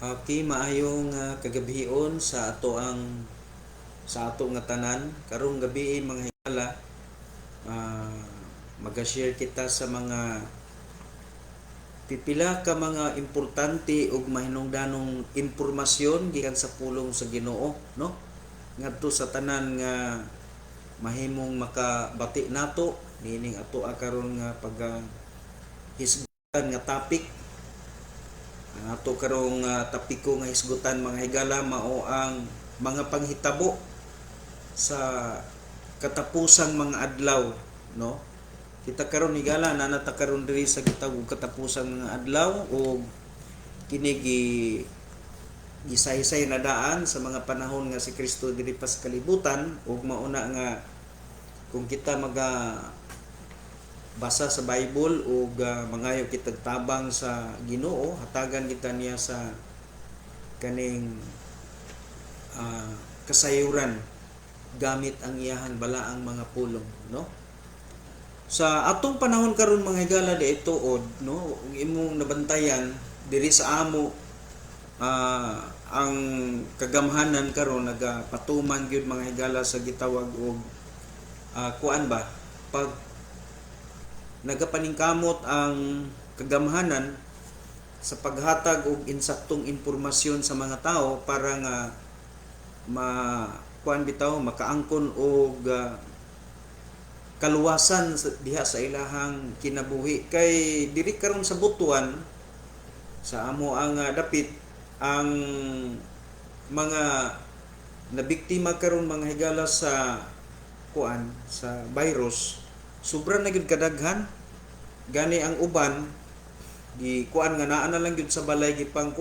Okay, maayong kagabion sa ato nga tanan. Karong gabi mga higala, uh, mag-share kita sa mga pipila ka mga importante ug mahinungdanong impormasyon gikan sa pulong sa Ginoo, no? Ngadto sa tanan nga mahimong makabati nato nining ato karon nga hisgutan nga topic. Ang ato karong tapiko nga hisgutan mga higala mao ang mga panghitabo sa katapusang mga adlaw, no? Kita karon higala nanata karon diri sa gitawag katapusang mga adlaw o kini gisaysay na daan sa mga panahon nga si Kristo diri pa sa kalibutan ug mauna nga kung kita basa sa Bible ug mangayo kita tabang sa Ginoo, hatagan kita niya sa kaning kasayuran gamit ang iyahang balaang mga pulong, no? Sa atong panahon karon mga higala di ituod, no, imong nabantayan diri sa amo ang kagamhanan karon nagapatuman gyud mga higala sa gitawag og kuan ba pag nagapaningkamot ang kagamhanan sa paghatag og insaktong impormasyon sa mga tao para nga makaangkon og kaluwasan diha sa ilahang kinabuhi. Kay diri karon sa butuan sa amo ang dapit ang mga nabiktima karon mga higala sa virus, sobra na gyud kadaghan. Gani ang uban gi nga naa na lang gyud sa balay gipang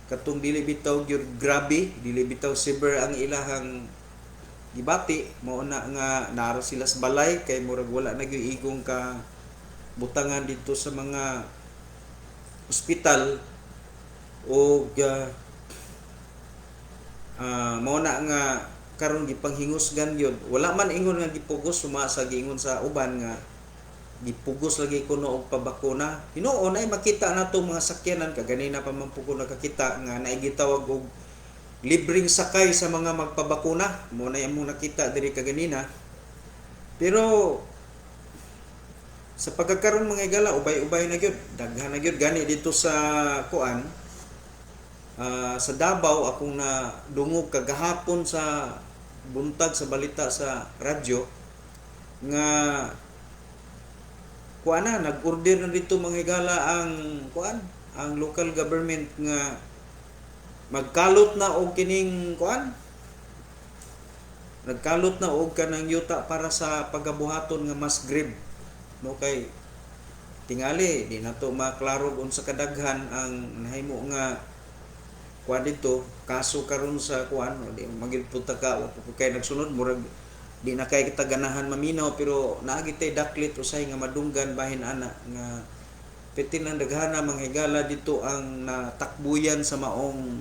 katong dili bitaw gyud grabe, dili bitaw severe ang ilahang gibati, mao na nga nara sila sa balay kay murag wala na gyud igong ka butangan dito sa mga ospital o mao na nga karon gipanghingusgan gyud. Wala man ingon nga gipugos sumasa giingon sa uban nga gipugos lagi kuno og pabakuna. Hinuon ay makita nato mga sakyanan kaganina pa man pugo nakakita nga naay gitawag og libreng sakay sa mga magpabakuna. Mo na imong nakita diri kaganina. Pero sa pagkakaroon mga higala ubay-ubay na gyud, daghan na gyud gani dito sa sa Davao akong na dungog kagahapon sa buntag sa balita sa radyo nga nag-order na dito mga higala ang local government nga magkalot na og kining nagkalot na og kanang yuta para sa pagabuhaton nga mass grave, no? Kay tingali di nato maklaro unsa kadaghan ang nahimo nga dito kaso karon sa di magid punta ka kay nagsunod murag di na kay kita ganahan maminaw pero naagitay daklit usay nga madunggan bahin ana nga pitin ang daghana mga higala dito ang natakbuyan sa maong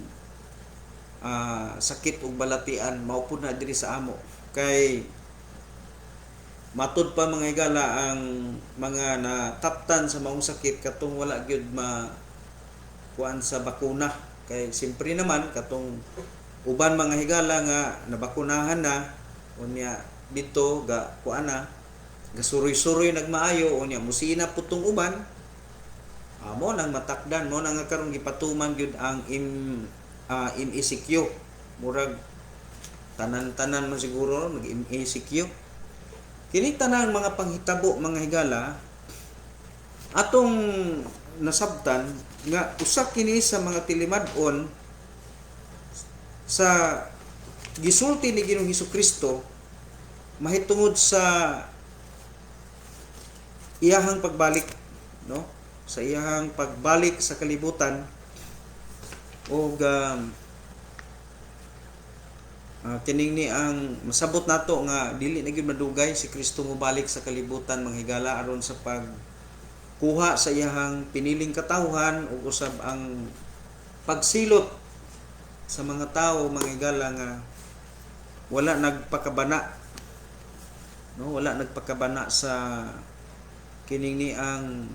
sakit ug balatian maupod na diri sa amo. Kay matud pa mga higala ang mga nataptan sa maong sakit katong wala gyud sa bakuna. Kay simpre naman katong uban mga higala nga nabakunahan na unya dito gasuroy-suroy nagmaayo unya musina putong uban mo nang matakdan mo nang karon gipatuman gyud ang MECQ murag tanan-tanan man siguro nag-MECQ kini tanan mga panghitabo mga higala atong nasabtan nga usa kini sa mga tilimad-on sa gisulti ni Ginoong Hesukristo mahitungod sa iyahang pagbalik, no? Sa iyahang pagbalik sa kalibutan o kining ni ang masabot nato nga dili na gyud madugay si Kristo mobalik sa kalibutan mga higala aron sa pagkuha sa iyahang piniling katawhan ug usab ang pagsilot sa mga tao mga higala nga wala nagpakabana, no? Wala nagpakabana sa kining ni ang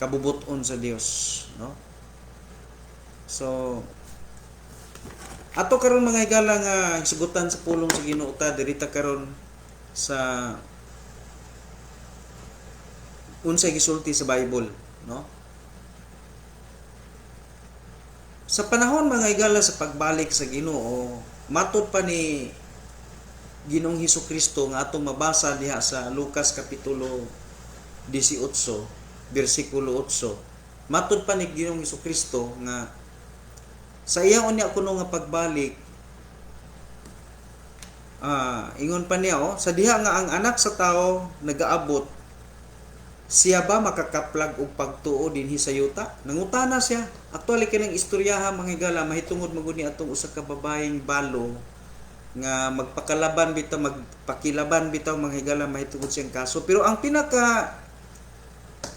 kabubuton sa Dios, no? So ato karon mga higala nga hisugutan sa pulong sa Ginoo ta dirita karon sa unsay gisulti sa Bible, no? Sa panahon mga higala sa pagbalik sa Ginoo, matud pa ni Ginoong Hesukristo nga atong mabasa diha sa Lucas kapitulo 18 bersikulo 8. Matud pa ni Ginoong Hesukristo nga sa iyang unya kuno nga pagbalik, ingon pa niya, sa diha nga ang anak sa tao nagaabot, siya ba makakaplag og pagtuo dinhi sa yuta? Nangutana siya. Actually kinang istoryahan mga higala mahitungod maguni atong usa ka babaeng balo nga magpakalaban bitaw magpakilaban bitaw mga higala mahitungod siyang kaso. Pero ang pinaka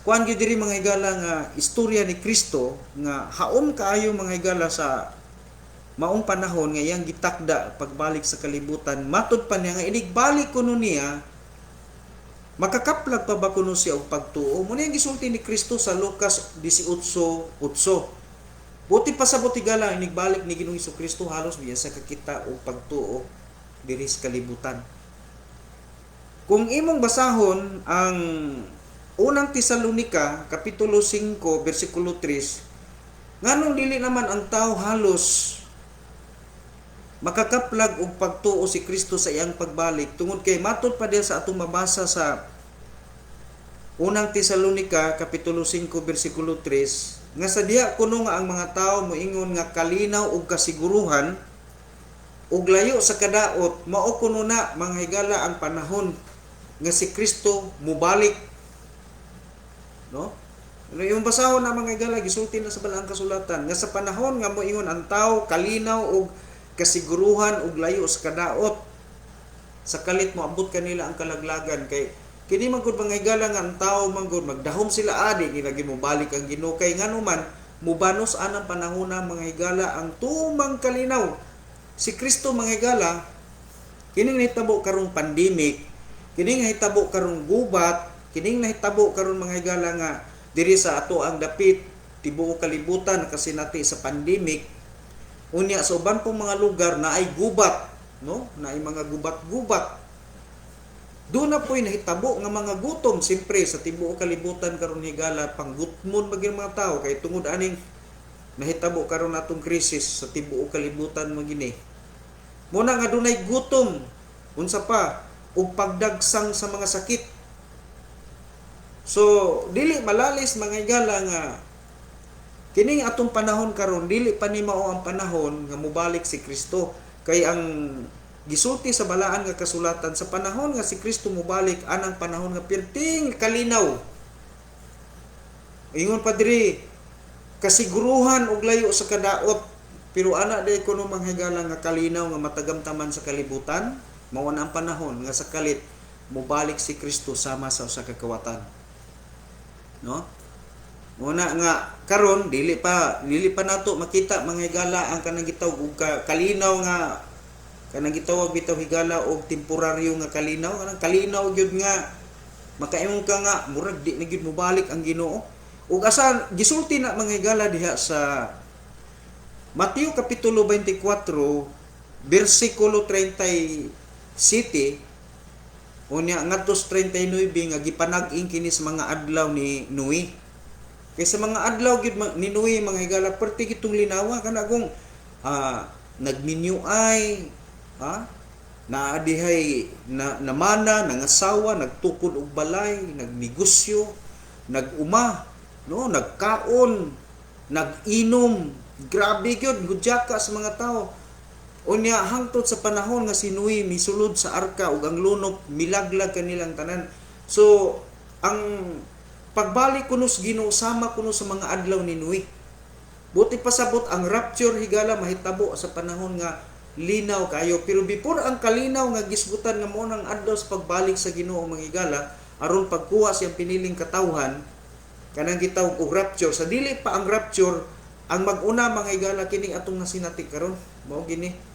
kuan gyud diri mga higala nga istorya ni Kristo nga haom kaayo mga higala sa maong panahon nga iyang gitakda pagbalik sa kalibutan. Matud pa niya nga inigbalik kuno niya, makakaplag pa ba kuno siya og pagtuo? Muna yung gisulti ni Kristo sa Lucas 18:8. Buti pa sa butigala inigbalik ni Ginoong Hesukristo halos biya sa kakita og pagtuo diri sa kalibutan. Kung imong basahon ang unang Tesalonica kapitulo 5 bersikulo 3, nganong dili naman ang tao halos makakaplag og pagtuo si Kristo sa iyang pagbalik tungod kay matud pa diha sa atong mabasa sa unang Tesalonica kapitulo 5 bersikulo 3 nga sa diha kuno nga ang mga tao moingon nga kalinaw ug kasiguruhan ug layo sa kadaot, mao kuno na mga higala ang panahon nga si Kristo mubalik, no? Yung basahon na mga higala gisulti na sa balaang kasulatan nga sa panahon nga moingon ang tao kalinaw ug kasiguruhan ug layo sa kadaot, sa kalit moabot kanila ang kalaglagan. Kay kini man gud mga higala nga ang tao man gud magdahom sila adi ginagi mo balik ang Ginoo kay nganuman mubanos anang panahona mga higala ang tumang kalinaw si Kristo mga higala. Kining nahitabo karong pandemic, kining nahitabo karong gubat, kining nahitabo karon mga higala nga diri sa ato ang dapit tibuok kalibutan nakasinati sa pandemic. Unya sa uban pong mga lugar na ay gubat, no? Na ay mga gubat-gubat. Doon na po'y nahitabo nga mga gutom siyempre sa tibuok kalibutan karon higala panggutmon maging mga tao kay tungod aning nahitabo karon natong krisis sa tibuok kalibutan magini. Muna nga dunay gutom, unsa pa ug pagdagsang sa mga sakit. So dili malalis mga higala nga kining atong panahon karon dili pa ni mao ang panahon nga mobalik si Kristo kay ang gisulti sa balaan nga kasulatan sa panahon nga si Kristo mobalik anang panahon nga perting kalinaw. Ingon pa diri kasiguruhan og layo sa kadaot, pero ana day kuno manghigala nga kalinaw nga matagamtaman sa kalibutan, mao na ang panahon nga sa kalit mobalik si Kristo sama sa usa ka kawatan. No? Muna nga karon dili pa nato makita manghigala ang kanang gitawag og kalinaw nga kanang gitawag bitaw higala og temporaryo nga kalinaw, kanang kalinaw gyud nga makaimong ka nga murag di na gyud mobalik ang Ginoo. Ug asa gisulti na mga higala diha sa Mateo kapitulo 24 bersikulo 37 unya ngadtos 39 nga gipanag-ing kini sa mga adlaw ni Noe. Kay sa mga adlaw gyud ni Noe mga higala perti gitong linawa kana kung nagminyuay, naadihay namana, nangasawa, nagtukod og balay, nagnegosyo, naguma, no, nagkaon, naginom, grabe gyud gudyaka sa mga tao. Unya hangtod sa panahon nga si Noe misulod sa arka ug ang lunop milaglag kanilang tanan. So ang pagbalik kuno sa Ginoo sama kuno sa mga adlaw ni Noe. Buti pasabot ang rapture higala mahitabo sa panahon nga linaw kayo, pero before ang kalinaw nga gisgutan nga mo nang adlaw sa pagbalik sa Ginoo mga higala aron pagkuha siyang piniling katawhan kanang gitawag og rapture. Sa dili pa ang rapture ang mag-una mga higala kining atong nasinati karon mao gini.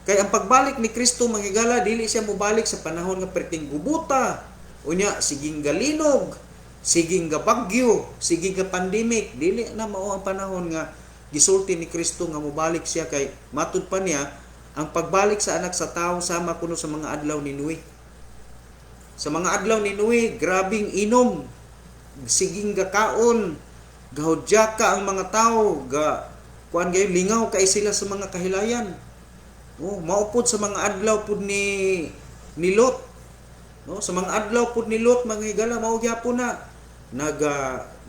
Kay ang pagbalik ni Kristo mga higala dili siya mobalik sa panahon nga perting gubuta, unya siging galinog, siging ga bagyo, siging ga pandemic. Dili na mao ang panahon nga gisulti ni Kristo nga mobalik siya kay matud pa niya ang pagbalik sa anak sa tao sama kuno sa mga adlaw ni Noe. Sa mga adlaw ni Noe, grabing inom, siging gakaon, gahudyaka ang mga tao, kuan gayon lingaw kay sila sa mga kahilayan. Maupod sa mga adlaw pud ni Lot. Sa mga adlaw pud ni Lot, mga higala mao gyapon na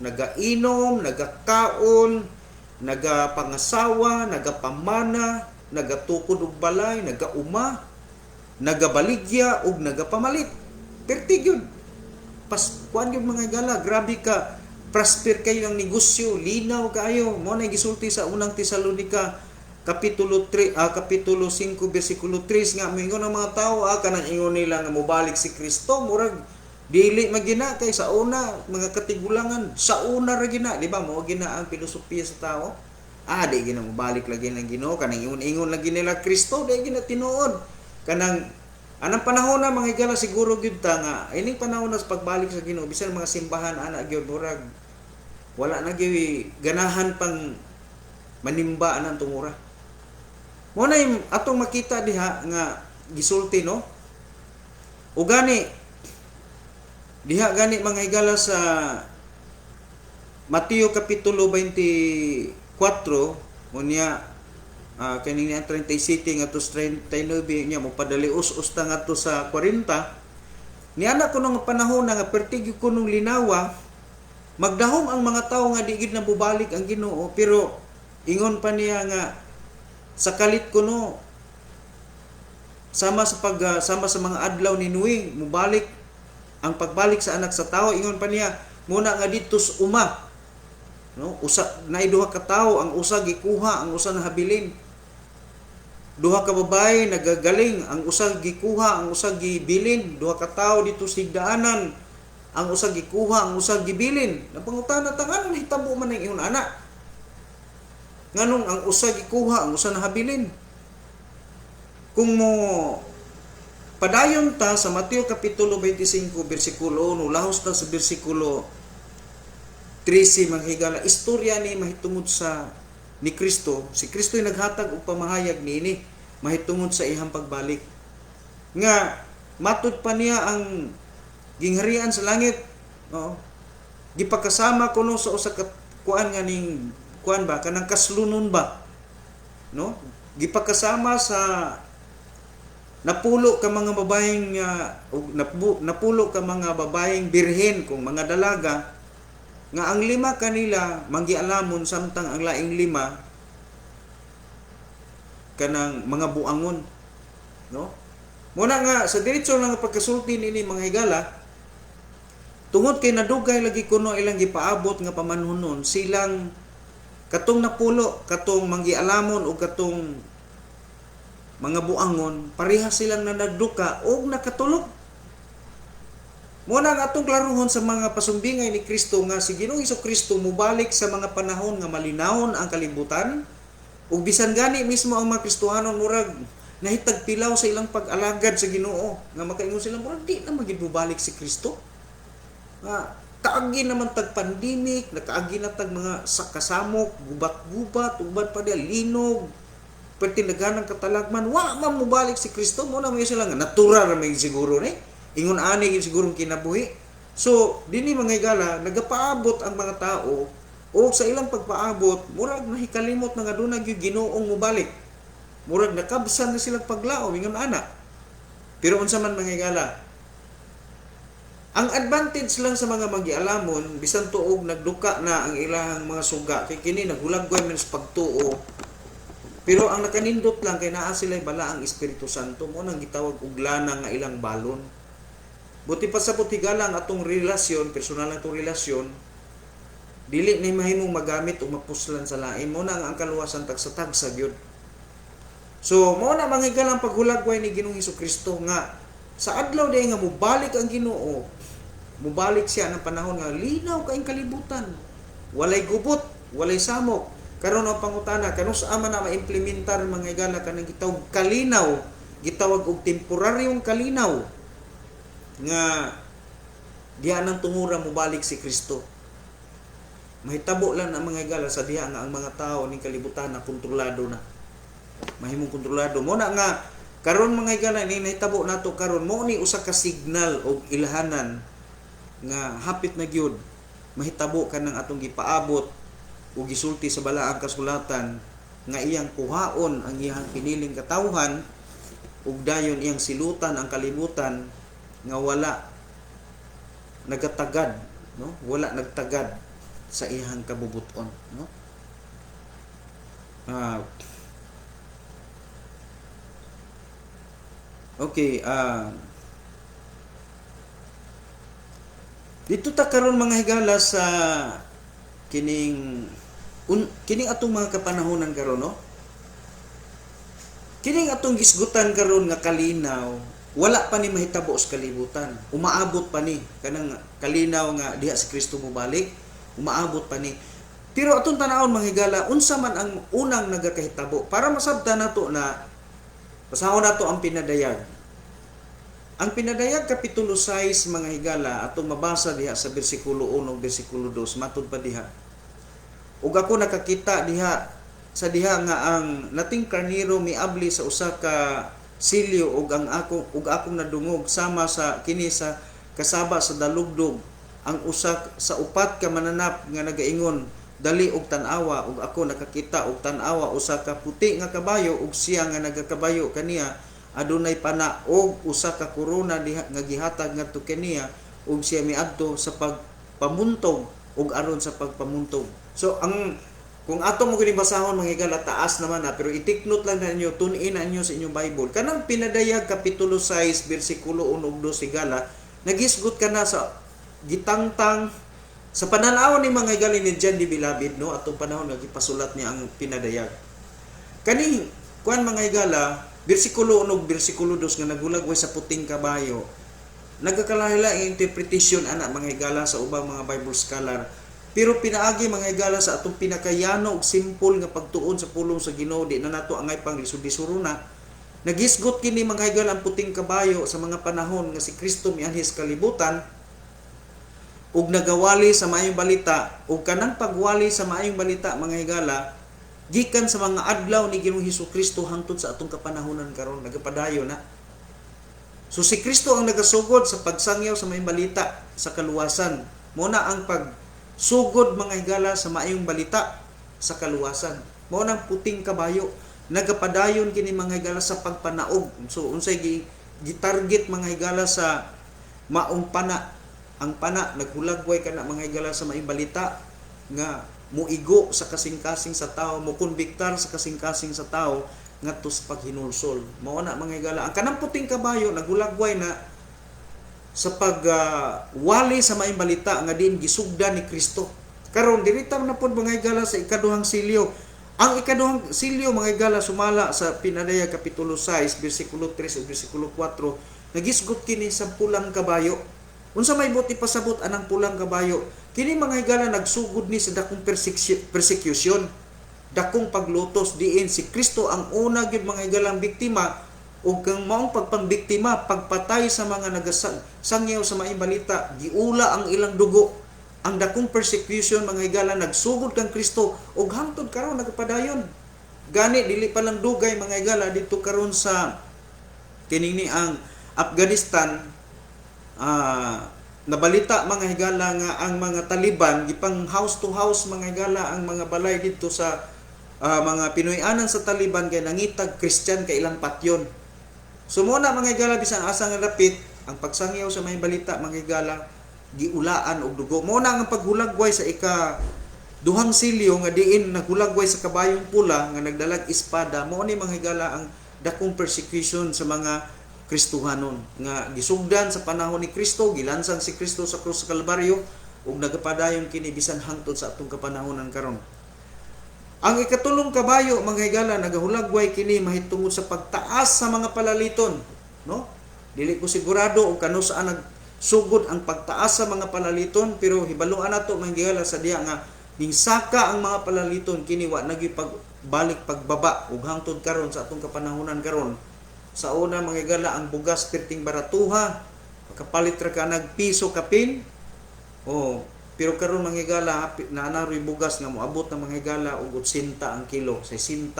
nagainom, nagakaon, nagapangasawa, nagapamana, nagatukod og balay, nagauma, nagabaligya ug nagapamalit. Pertig yun. Kuan yun mga higala, grabe ka, prosper kayo ng negosyo, linaw kayo. Mo na gisulti sa unang Tesalonica kapitulo 5 bersikulo 3 nga moingon ang mga tao kanang ingon nila nga mobalik si Kristo murag dili magina kay sa una mga katigulangan sa una ra gina, di ba mo gina ang filosofiya sa tao. Di gina mobalik lagi ng Ginoo kanang ingon lagi nila Kristo di gina tinuod kanang anang panahon na mga higala siguro gyud ta nga ining panahon na sa pagbalik sa Ginoo bisan mga simbahan ana gyud murag wala na gyud ganahan pang manimba anang tungura. Mo na atong makita diha nga gisulti no. O gani diha gani mga higala sa Mateo kapitulo 24 mo niya kaning 37 ngadto sa 39 niya mo padali us-usta ngadto sa 40 niana kuno nga panahon nga pertig kunong linawa magdahom ang mga tawo nga di gid na bubalik ang Ginoo pero ingon pa niya nga sa kalit kuno sama sa mga adlaw ni Noe mubalik ang pagbalik sa anak sa tao ingon pa niya muna nga dito sa uma no naay duha ka tawo ang usa gikuha ang usa nahabilin duha ka babae nagagaling ang usa gikuha ang usa gibilin duha ka tawo dito sa higdaanan ang usa gikuha ang usa gibilin napangutana tangan nahitabo man ang iyong anak nganong ang usa gikuha ang usa nahabilin. Kung mo padayon ta sa Mateo kapitulo 25 bersikulo 1 lahos ta sa bersikulo 13 mga higala istorya ni mahitungod sa ni Kristo. Si Kristo ay naghatag og pamahayag niini mahitungod sa iyang pagbalik. Nga matud pa niya ang gingharian sa langit. Gipakasama kuno sa usa ka kuan nga ning kuan ba kanang kaslunon ba no gipakasama sa napulo ka mga babaeng napulo ka mga babaeng birhen kung mga dalaga nga ang 5 kanila manggialamon samtang ang laing 5 kanang mga buangon no muna nga sa diretso lang pagkasulti nini mga higala tungod kay nadugay lagi kuno ilang gipaabot nga pamanhunon silang katong napulo, katong manggialamon o katong mga buangon, parehas silang nanagduka o nakatulog. Muna ang atong klaruhon sa mga pasumbingay ni Kristo nga si Ginoong Hesukristo mubalik sa mga panahon nga malinawon ang kalibutan ug bisan gani mismo ang mga Kristohanon murag nahitag pilaw sa ilang pag-alagad sa Ginoo nga makaingon sila murag di na magibubalik si Kristo. Kaagi naman tag pandemic, nakaagi na tag mga kasamok, gubat-gubat, uban pa dia linog, pertinaganang katalagman, wa man mobalik si Kristo mo na may sila nga natural ra may siguro ni. Ingon ani gid siguro kinabuhi. So, dinhi mga higala nagapaabot ang mga tao o sa ilang pagpaabot, murag nahikalimot na nga dunay gyud Ginoong mobalik. Murag nakabsan na sila paglaom ingon ana. Pero unsa man mga higala, ang advantage lang sa mga magialamon bisan tuog nagduka na ang ilang mga suga kay kini naghulagway man sa pagtuo. Pero ang nakanindot lang kay naa sila bala ang Espiritu Santo mo nang gitawag og lana nga ilang balon. Buti pa sa putigala ang atong relasyon, personal na atong relasyon, dili na mahimong magamit o mapuslan sa lain mo na ang kaluwasan tagsa-tagsa gyud. So mo na mga higala ang paghulagway ni Ginoong Hesukristo nga sa adlaw day nga mubalik ang Ginoo, mubalik siya ng panahon nga linaw kaayong kalibutan. Walay gubot, walay samok. Karon ang pangutana, kano sa man na maimplementar mga higala kanang gitawag kalinaw, gitawag og temporaryong kalinaw nga diha nang tungura mubalik si Kristo. Mahitabo lang ang mga higala sa diha nga ang mga tao ning kalibutan na kontrolado na. Mahimong kontrolado mo na nga karon mga higala ni nahitabo nato karon mo ni usa ka signal og ilhanan nga hapit na gyud mahitabo kanang atong gipaabot o gisulti sa balaang kasulatan nga iyang kuhaon ang iyang piniling katawhan ug dayon iyang silutan ang kalibutan nga wala nagatagad, no? Wala nagtagad sa iyang kabubuton, no? Okay, dito ta karon mga higala sa kining atong mga kapanahonan karon, no? Kining atong gisgutan karon nga kalinaw, wala pa ni mahitabo sa kalibutan. Umaabot pa ni kanang kalinaw nga diha si Kristo mobalik, umaabot pa ni. Pero atong tanawon mga higala, unsa man ang unang nagakahitabo para masabtan nato na basahon nato ang pinadayag. Ang pinadayag kapitulo 6 mga higala atong mabasa diha sa bersikulo 1 ug bersikulo 2 matud pa diha. Ug ako nakakita diha sa diha nga ang nating karniro miabli sa usa ka silyo ug akong nadungog sama sa kini sa kasaba sa dalugdog ang usa sa upat ka mananap nga nagaingon dali og tan-awa ug ako nakakita og tan-awa usa ka puti nga kabayo ug siya nga nagakabayo kaniya adunay pana og usa ka korona diha nga gihatag ngadto kaniya ug siya miadto sa pagpamuntog ug aron sa pagpamuntog. So kung ato mo kini basahon mga higala taas naman na pero itiknot lang na ninyo tun-in na ninyo sa inyong Bible kanang pinadayag kapitulo 6 bersikulo 1 ug 2 higala nagisgot ka na sa gitangtang sa pananaw ni mga higala ni John the Beloved, no, atong panahon nga gipasulat niya ang pinadayag kani kuan mga higala bersikulo 1 ug bersikulo 2 nga nagulagway sa puting kabayo nagkakalahi-lahi ang interpretation ana mga higala sa ubang mga Bible scholar. Pero pinaagi mga higala sa atong pinakayano ug simple nga pagtuon sa pulong sa Ginoo di na nato angay pang lisod-lisuro na. Nagisgot kini mga higala ang puting kabayo sa mga panahon nga si Kristo mianhi sa kalibutan ug nagawali sa maayong balita ug kanang pagwali sa maayong balita mga higala gikan sa mga adlaw ni Ginoong Hesukristo hangtod sa atong kapanahonan karon nagapadayon na. So si Kristo ang nagasugod sa pagsangyaw sa maayong balita sa kaluwasan. Muna ang pagsugod mga higala sa maayong balita sa kaluwasan. Mao nang puting kabayo nagapadayon kini mga higala sa pagpanaog. So unsay gitarget mga higala sa maong pana. Ang pana naghulagway kana mga higala sa maayong balita nga muigo sa kasing-kasing sa tao, mo konbiktar sa kasing-kasing sa tao ngadto sa paghinulsol. Mao na mga higala ang kanang puting kabayo naghulagway na sa pagwali sa maayong balita nga din gisugdan ni Kristo. Karon dirita na pod mga higala sa ikaduhang silyo. Ang ikaduhang silyo mga higala sumala sa pinadayag kapitulo 6 bersikulo 3 ug bersikulo 4 nagisgot kini sa pulang kabayo. Unsa may buti pasabot anang pulang kabayo? Kini mga higala nagsugod ni sa dakong persecution, dakong paglutos diin si Kristo ang una gyud mga higalang biktima ug kang maong pagpambiktima pagpatay sa mga nagasangyaw sa maayong balita giula ang ilang dugo. Ang dakong persecution mga higala nagsugod kang Kristo ug hangtod karon nagapadayon. Gani dili pa lang dugay mga higala dito karon sa kining ang Afghanistan nabalita mga higala nga ang mga Taliban gipang house to house mga higala ang mga balay dito sa mga Pinoy-anan sa Taliban kay nangitag Christian kay ilang patyon. So muna mga higala bisan asa nga dapit ang pagsangyaw sa may balita mga higala giulaan og dugo. Muna ang paghulagway sa duhang silyo nga diin naghulagway sa kabayong pula nga nagdalag espada. Mao ni mga higala ang dakong persecution sa mga Kristohanon nga gisugdan sa panahon ni Kristo, gilansang si Kristo sa krus sa Kalbaryo ug nagapadayon kini bisan hangtod sa atong kapanahonan karon. Ang ikatulong kabayo mga higala nagahulagway kini mahitungod sa pagtaas sa mga palaliton, no? Dili ko sigurado og kano saan nagsugod ang pagtaas sa mga palaliton pero hibaluan nato mga higala sa diha nga ningsaka ang mga palaliton kini wa pagbalik pagbaba ug hangtod karon sa atong kapanahonan karon. Sa una mga higala ang bugas perting baratuha, kapalit ra ka nag piso kapin. O Pero karon mga higala na anaroy bugas nga moabot na mga higala og 80 ang kilo, 60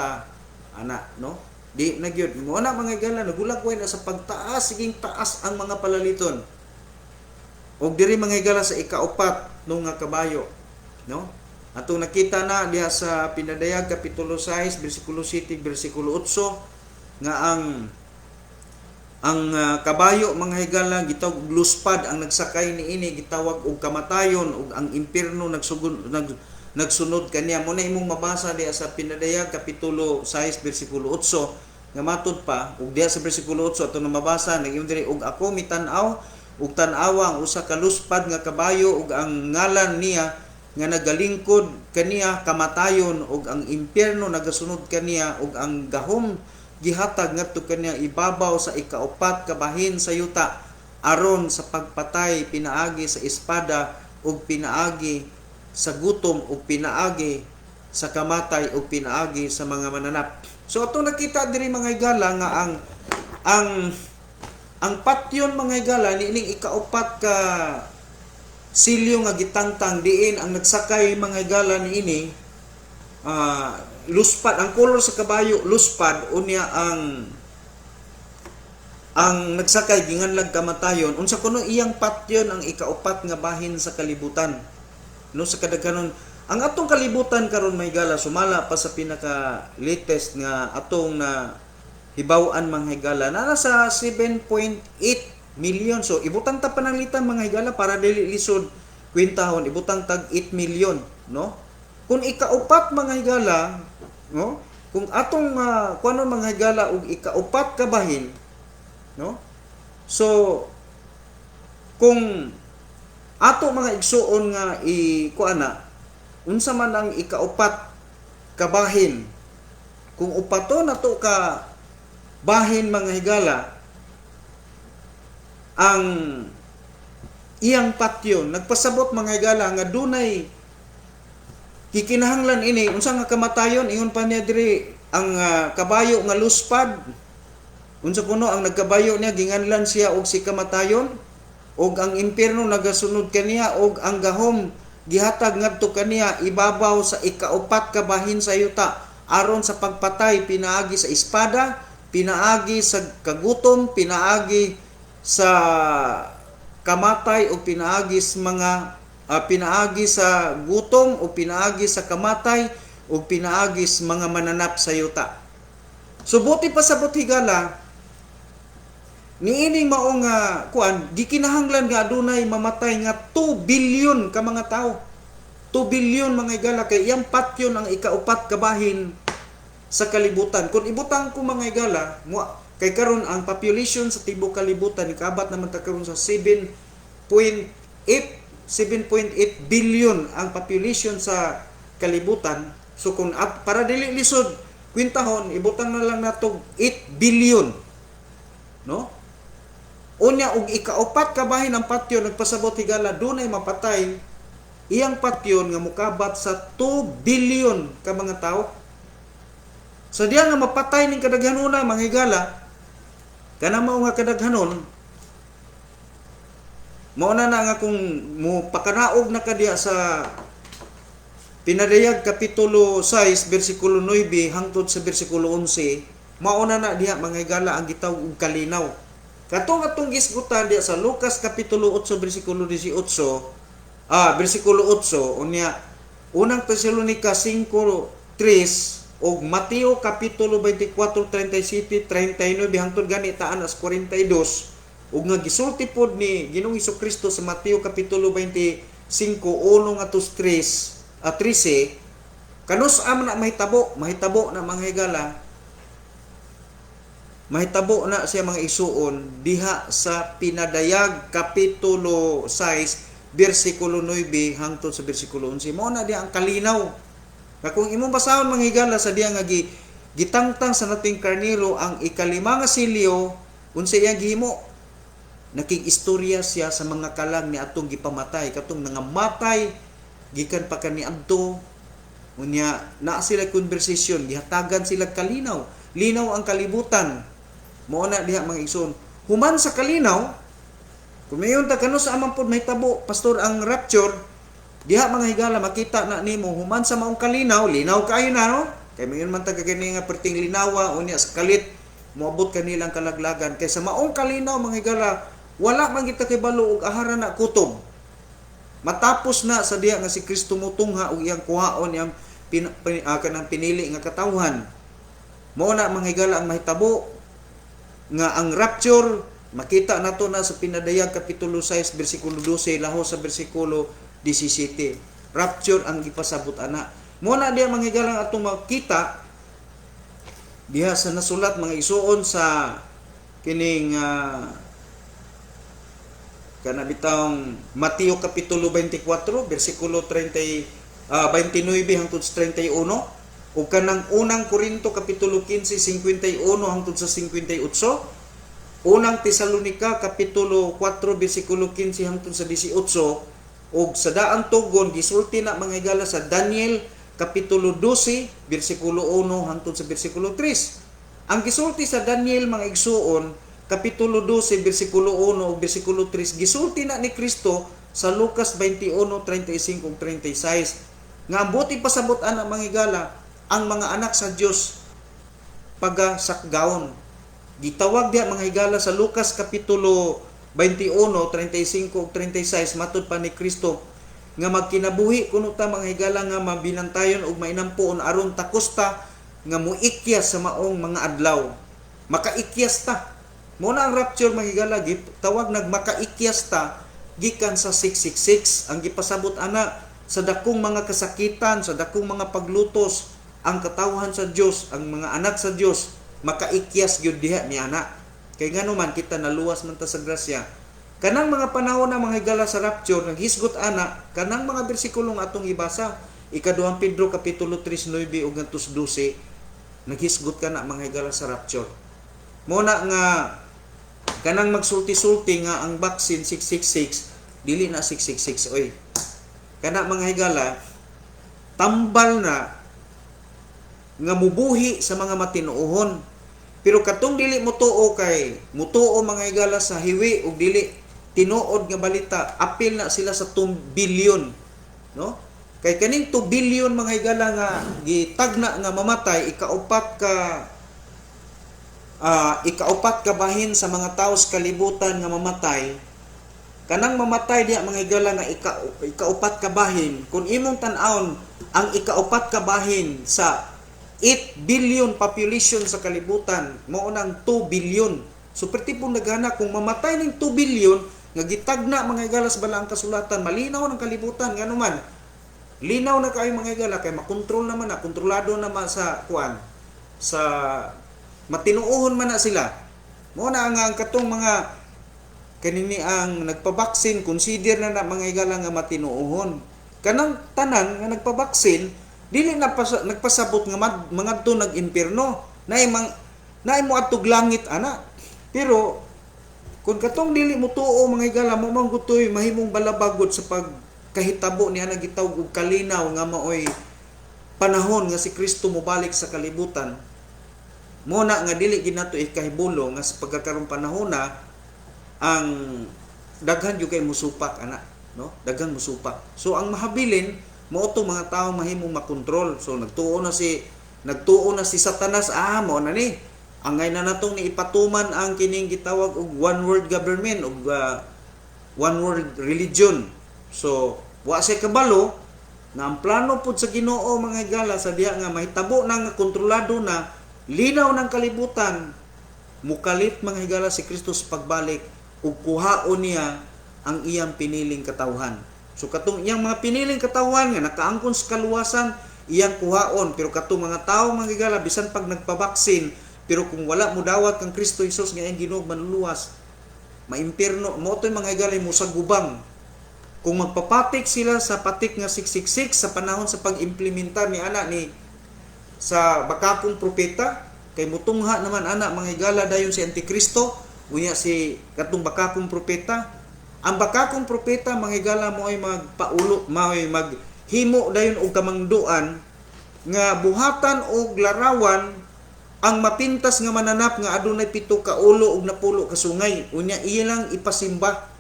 ana, no? Di na gyud mo na mga higala nagulagway na sa pagtaas, siging taas ang mga palaliton. Og diri mga higala sa ikaupat nung nga kabayo, no? Atong nakita na diha sa Pinadayag kapitulo 6 bersikulo 7 bersikulo 8 nga ang kabayo mga higala gitawag og luspad, ang nagsakay niini gitawag og kamatayon, ug ang impierno nagsunod kaniya. Mo na imong mabasa diha sa Pinadayag kapitulo 6 bersikulo 8 nga matud pa ug diha sa bersikulo 8 ato na mabasa nag diri ug ako mitan-aw ug tan-awa ang usa ka luspad nga kabayo ug ang ngalan niya nga nagalingkod kaniya kamatayon ug ang impierno nagasunod kaniya ug ang gahom gihatag ngadto kaniya ibabaw sa ikaupat ka bahin sa yuta aron sa pagpatay pinaagi sa espada ug pinaagi sa gutom ug pinaagi sa kamatay ug pinaagi sa mga mananap. So ato nakita diri mga higala nga ang patyon mga higala niining ikaupat ka silyo nga gitangtang diin ang nagsakay mga higala niini luspad, ang kolor sa kabayo luspad, unya ang nagsakay ginganlag kamatayon. Unsa kuno iyang patyon ang ikaupat nga bahin sa kalibutan, no? Sa kadaghanon ang atong kalibutan karon may higala sumala pa sa pinaka latest nga atong na hibaw-an mga higala na nasa 7.8 million. So ibutang ta pananglitan mga higala para dili lisod kwentahon, ibutang tag 8 million, no? Kung ikaupat mga higala, no? Kung atong kuno mga higala og ikaupat ka bahin, no? So kung ato mga igsuon nga kuana unsa man ang ikaupat ka bahin, kung upaton nato ka bahin mga higala, ang iyang patyon nagpasabot mga higala nga dunay kikinahanglan ini unsa nga kamatayon. Ingon pa niya diri ang kabayo nga luspad, unsa kuno ang nagkabayo niya ginganlan siya og si kamatayon, og ang impierno nagasunod kaniya, og ang gahom gihatag ngadto kaniya ibabaw sa ikaupat ka bahin sa yuta aron sa pagpatay pinaagi sa espada, pinaagi sa kagutom, pinaagi sa kamatay o pinaagi sa mga pinaagi sa gutom o pinaagi sa kamatay o pinaagi sa mga mananap sa yuta. So buti pa sa higala niining mao nga kuan gikinahanglan nga adunay mamatay nga 2 billion ka mga tawo. 2 billion mga higala kay iyang patyon ang ikaupat ka bahin sa kalibutan. Kung ibutang ko mga higala kay karon ang population sa tibuok kalibutan ikabat naman ta karon sa 7.8 billion ang population sa kalibutan. So kung para dili lisod kwintahon ibutang na lang nato 8 billion, no? Unya og ikaupat ka bahin ang patyon nagpasabot higala dunay mapatay iyang patyon nga mukabat sa 2 billion ka mga tawo. So diya nga mapatay ning kadaghanuna mga higala kana mao nga kadaghanon mao na nga kung mo pakanaog na kadiya sa Pinadayag kapitulo 6 bersikulo 9 hangtod sa bersikulo 11 mao na diha mga higala ang gitawag og kalinaw. Katong gisgutan diha sa Lucas kapitulo 8 bersikulo 18 bersikulo 8 unya unang Tesalonica 5:3 og Mateo kapitulo 24:37 39 hangtod gani taan as 42 ug nga gisulti pod ni Ginoong Hesukristo sa Mateo kapitulo 25 1 atos 13 kanus na mahitabo na mga higala mahitabo na siya mga isuon diha sa Pinadayag kapitulo 6 bersikulo 9 hangtod sa bersikulo 11 mao na diha ang kalinaw. Kung imong basahon mga higala sa diha nga gitangtang sa nating karnero ang ikalima nga silyo unsa iyang gihimo nakig-istorya siya sa mga kalag ni atong gipamatay katong nangamatay gikan pa kaniadto unya na sila conversation gihatagan sila kalinaw linaw ang kalibutan mao na diha mga igsoon human sa kalinaw kung mayon ta kanus amang pod mahitabo pastor ang rapture Diha mga higala makita na nimo human sa maong kalinaw, linaw kayo na no. Kay mayon man ta kagani nga perting linawa unya sa kalit moabot kanilang kalaglagan kay sa maong kalinaw mga higala wala man kita kay balo og ahara na kutob. Matapos na sa diha nga si Kristo motungha og iyang kuhaon iyang kanang pinili nga katawhan. Mao na mga higala ang mahitabo nga ang rapture makita nato na sa pinadayag kapitulo 6 bersikulo 12 laho sa bersikulo 17. Rapture ang gipasabot ana. Mo na diha mga higala atong makita diha sa nasulat mga isuon sa kining kanabitang Mateo kapitulo 24 bersikulo 29 hangtod sa 31 o kanang unang Korinto kapitulo 15 51 hangtod sa 58, unang Tesalonika kapitulo 4 bersikulo 15 hangtod sa 18 ug sa daang tugon gisulti na mga higala sa Daniel kapitulo 12 bersikulo 1 hangtod sa bersikulo 3. Ang gisulti sa Daniel mga igsuon kapitulo 12 bersikulo 1 ug bersikulo 3 gisulti na ni Kristo sa Lucas 21:35 ug 36 nga ambot ipasabot ana mga higala ang mga anak sa Dios pagasakgaon. Gitawag diha mga higala sa Lucas kapitulo 21:35 ug 36 matud pa ni Kristo nga magkinabuhi kuno ta mga higala nga mabinantayon ug mainampuon aron takosta nga muikyas sa maong mga adlaw. Makaikyas ta. Mo na ang rapture mga higala tawag nagmakaikyas ta gikan sa 666 ang gipasabot ana sa dakong mga kasakitan, sa dakong mga paglutos ang katawhan sa Dios, ang mga anak sa Dios makaikyas gyud diha ni ana. Kay ngano man kita naluwas man ta sa grasya. Kanang mga panahon na mga higala sa rapture naghisgot ana kanang mga bersikulong atong ibasa. Ikaduhang Pedro kapitulo 3:9 ug 12 naghisgot kana mga higala sa rapture. Mo na nga kanang magsulti-sulti nga ang vaccine 666 dili na 666 oy. Kana mga higala tambal na nga mubuhi sa mga matinuohon. Pero katong dili mutuo kay mutuo mga higala sa hiwi ug dili tinuod nga balita, apil na sila sa 2 billion, no? Kay kaning 2 billion mga higala nga gitagna nga mamatay ikaupat ka bahin sa mga tao sa kalibutan nga mamatay. Kanang mamatay diha mga higala nga ikaupat ka bahin kun imong tan-awon ang ikaupat ka bahin sa 8 billion population sa kalibutan, mao nang 2 billion. So perti pong naghana kung mamatay ning 2 billion nga gitagna mga higala sa balaang kasulatan, malinaw ng kalibutan ngano man. Linaw na kayo mga higala kay makontrol naman na, kontrolado naman sa kuan. Sa matinuohon man na sila. Mao na ang katong mga kanini ang nagpabaksin consider na mga higala nga matinuohon. Kanang tanan nga nagpabaksin dili na nagpasabot nga mangadto nag-impierno naay mo atog langit ana. Pero kung katong dili mo tuo mga higala mo manggutoy mahimong balabagod sa pagkahitabo niya nagitawag og kalinaw nga maoy panahon nga si Kristo mobalik sa kalibutan. Mo na nga dili ginato ikahibulo nga sa pagkakaron panahon na ang daghan gyud kay musupak ana, no? Daghan musupak. So ang mahabilin mao to mga tawo mahimong makontrol. So nagtuo na si Satanas, mao na ni angay na natong ni ipatuman ang kining gitawag og one world government og one world religion. So wa say kabalo na ang plano pud sa Ginoo mga higala sa diha nga mahitabo na nga kontrolado na linaw ng kalibutan mukalit mga higala si Kristo sa pagbalik ug kuhaon niya ang iyang piniling katawhan. So katong iyang mga piniling katawan nga nakaangkon sa kaluwasan, iyang kuhaon. Pero katong mga tao mga higala bisan pag nagpabaksin, pero kung wala mo dawat kang Kristo Hesus nga iyang Ginoo manluwas, maimpierno mo toy mga higala mo sa gubang. Kung magpapatik sila sa patik nga 666 sa panahon sa pag-implementar ni ana ni sa bakakong propeta, kay mutungha naman ana mga higala dayon si Antikristo, unya si katong bakakong propeta. Ang bakakong propeta mga higala mo ay magpaulo, maghimo dayon og kamangduan nga buhatan og larawan ang mapintas nga mananap nga adunay 7 ka ulo ug 10 ka sungay. Unya iya lang ipasimba.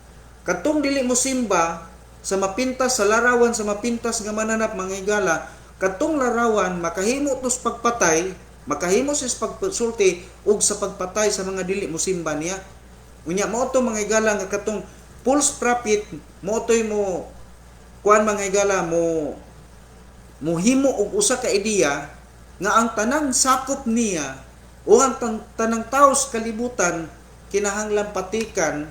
Katong dili mo simba sa mapintas sa larawan sa mapintas nga mananap mga higala, katong larawan makahimo tos pagpatay, makahimo sis pagsulti ug sa pagpatay sa mga dili mosimba niya. Unya mao to mga higala nga katong false prophet mao toy mo kuan mga higala mo muhimo og usa ka ideya nga ang tanang sakop niya o ang tanang tao sa kalibutan kinahanglan patikan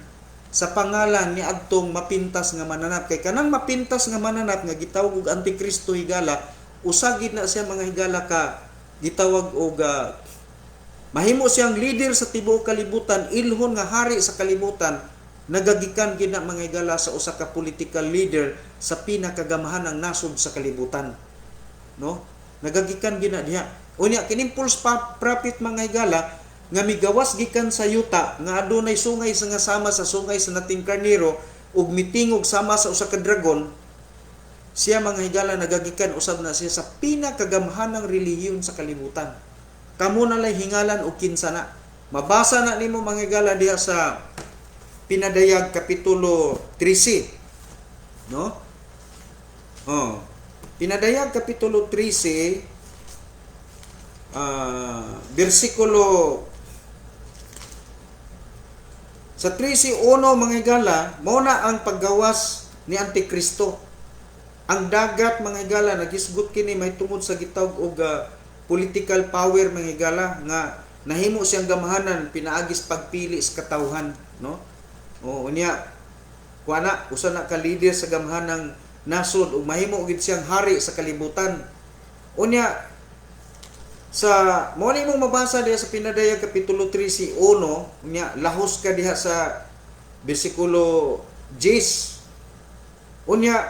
sa pangalan ni adtong mapintas nga mananap. Kay kanang mapintas nga mananap nga gitawag og Antikristo higala, usagid na siya mga higala ka gitawag og mahimo siyang leader sa tibuok kalibutan, ilhon nga hari sa kalibutan, nagagikan gid na mga higala sa usa ka political leader sa pinakagamahanang nasod sa kalibutan. No? Nagagikan gid na diha. Unya kining false prophet mga higala nga migawas gikan sa yuta nga adunay sungay sa nga sama sa sungay sa nating karnero ug mitingog sama sa usa ka dragon, siya mga higala nagagikan usab na siya sa pinakagamhanang relihiyon sa kalibutan. Kamo na lay hingalan og kinsa na. Mabasa na nimo mga higala diha sa Pinadayag kapitulo 13. No? Pinadayag kapitulo 13 versikulo sa 13:1 mga higala, mao na ang paggawas ni Antikristo. Ang dagat mga higala nagisgot kini may tungod sa gitawag og political power mga higala nga nahimo siyang gamahanan pinaagis pagpili sa katawhan, no? O unya kuana usa na ka leader sa gamahanang nasod ug mahimo gid siyang hari sa kalibutan. Unya sa mo ni mong mabasa diha sa Pinadayag kapitulo 13:1 nya lahos ka diha sa bersikulo 10. Unya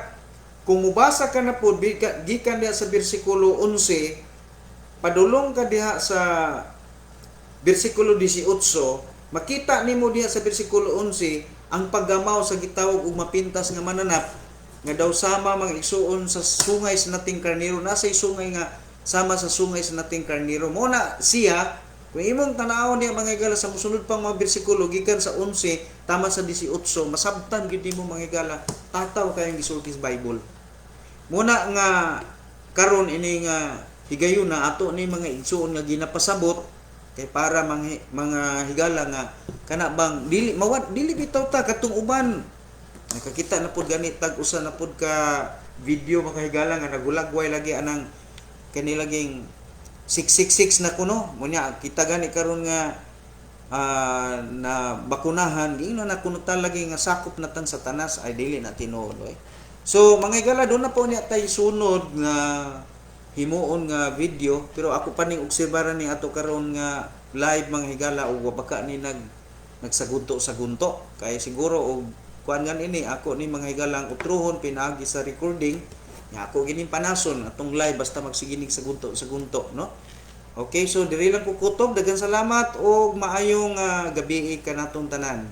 kung mubasa ka na pod gikan diha sa bersikulo 11 padulong ka diha sa bersikulo 18, makita nimo diha sa bersikulo 11 ang paggamaw sa gitawag og mapintas nga mananap nga daw sama mga igsuon sa sungay sa nating karnero. Nasa sungay nga sama sa sungay sa nating karnero. Muna siya, kung imong tanawon niya mga higala sa musunod pang mga bersikulo, gikan sa 11, tama sa 18, masabtan gid mo mga higala, tataw kayong gisulti sa Bible. Muna nga, karon ini nga higayon na ato ni mga igsuon nga ginapasabot, kay para mga higala nga, kana bang, dili bitaw ta, katong uban, nakakita na pod ganit, tag-usa na pod ka video mga higala nga nagulagway lagi anang kanilaging 666 na kuno munya kita gani karon nga na bakunahan ingno na kuno lagi nga sakop na tan sa tanas ay dili na tinuod. So mga higala do na po niya tay sunod nga himuon nga video, pero ako pa ning obserbaran ni ato karon nga live mga higala ug baka ni nagsagunto sa gunto kay siguro og kuan gan ini ako ni mga higalang utruhon pinagi sa recording nya ako gining panason atong live basta magsiginig sa gunto, no? Okay, so diri lang ko kutob, daghang salamat og maayong gabi kanatong tanan.